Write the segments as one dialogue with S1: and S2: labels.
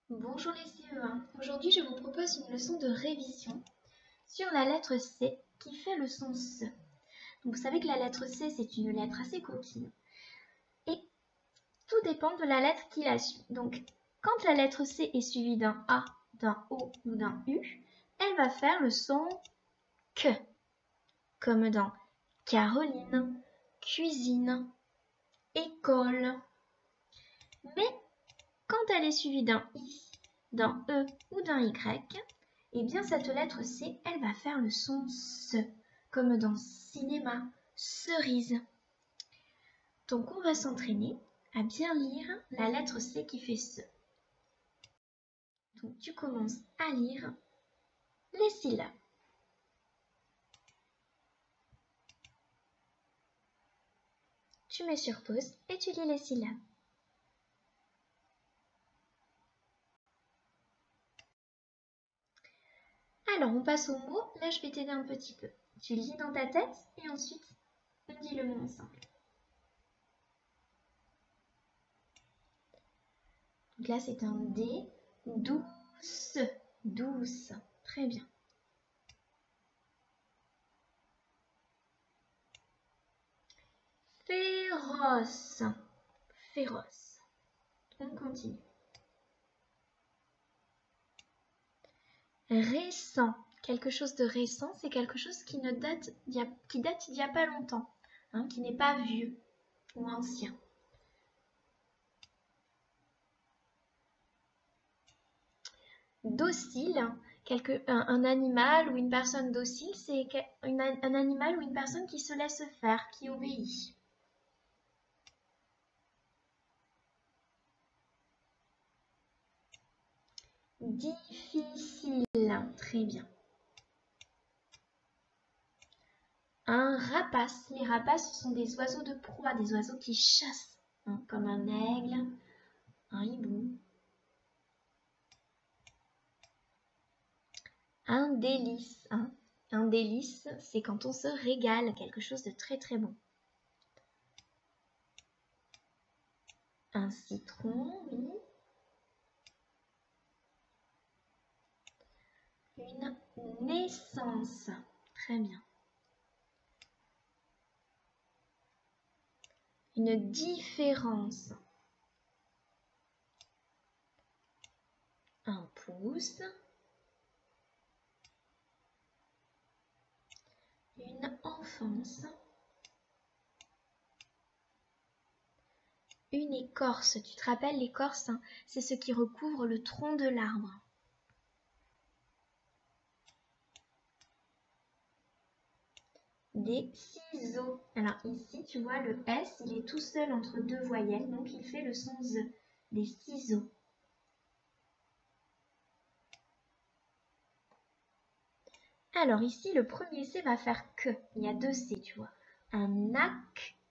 S1: Bonjour les CE1, aujourd'hui je vous propose une leçon de révision sur la lettre C qui fait le son S. Donc vous savez que la lettre C c'est une lettre assez coquine et tout dépend de la lettre qui la suit. Donc quand la lettre C est suivie d'un A, d'un O ou d'un U, elle va faire le son Q, comme dans Caroline, cuisine, école. Mais quand elle est suivie d'un I, d'un E ou d'un Y, eh bien cette lettre C, elle va faire le son S, comme dans cinéma, cerise. Donc on va s'entraîner à bien lire la lettre C qui fait S. Donc tu commences à lire les syllabes. Tu mets sur pause et tu lis les syllabes. Alors on passe au mot, là je vais t'aider un petit peu. Tu lis dans ta tête et ensuite on dit le mot ensemble. Donc là c'est un D, douce, douce, très bien. Féroce, féroce. On continue. Récent, quelque chose de récent, c'est quelque chose qui date d'il n'y a pas longtemps, hein, qui n'est pas vieux ou ancien. Docile, un animal ou une personne docile, c'est un animal ou une personne qui se laisse faire, qui obéit. Difficile, très bien. Un rapace, les rapaces sont des oiseaux de proie, des oiseaux qui chassent, hein, comme un aigle, un hibou. Un délice, hein. Un délice, c'est quand on se régale, quelque chose de très très bon. Un citron, oui. Une naissance, très bien. Une différence. Un pouce. Une enfance. Une écorce, tu te rappelles l'écorce, hein, c'est ce qui recouvre le tronc de l'arbre. Des ciseaux. Alors ici, tu vois, le S, il est tout seul entre deux voyelles, donc il fait le son Z. Des ciseaux. Alors ici, le premier C va faire que. Il y a deux C, tu vois. Un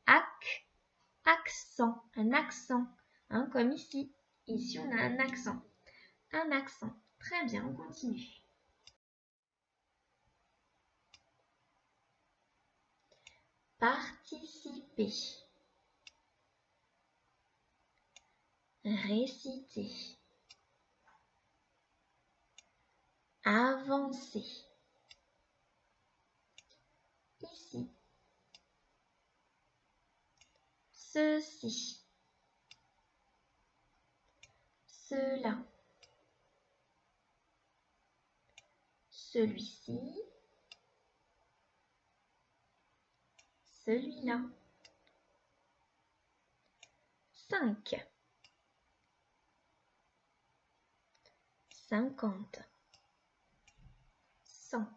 S1: accent. Un accent. Hein, comme ici. Ici, on a un accent. Un accent. Très bien, on continue. Participer. Réciter. Avancer. Ici. Ceci. Cela. Celui-ci. Celui-là. 5. 50. 100.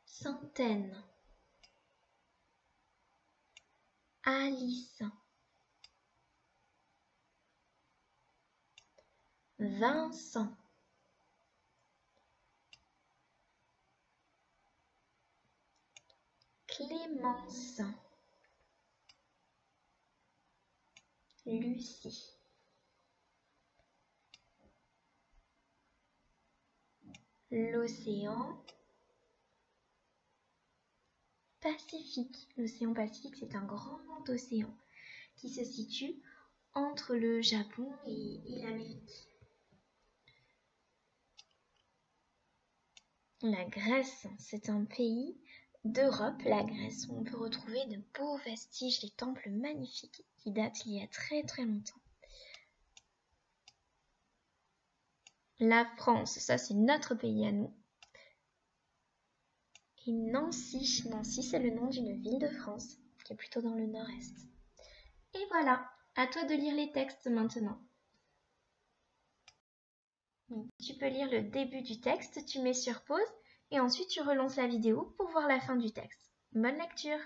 S1: Centaine. Alice. Vincent. Clémence. Lucie. L'océan Pacifique. L'océan Pacifique, c'est un grand océan qui se situe entre le Japon et l'Amérique. La Grèce, c'est un pays d'Europe, la Grèce, où on peut retrouver de beaux vestiges, des temples magnifiques qui datent il y a très très longtemps. La France, ça c'est notre pays à nous. Et Nancy, Nancy c'est le nom d'une ville de France, qui est plutôt dans le nord-est. Et voilà, à toi de lire les textes maintenant. Donc, tu peux lire le début du texte, tu mets sur pause et ensuite tu relances la vidéo pour voir la fin du texte. Bonne lecture!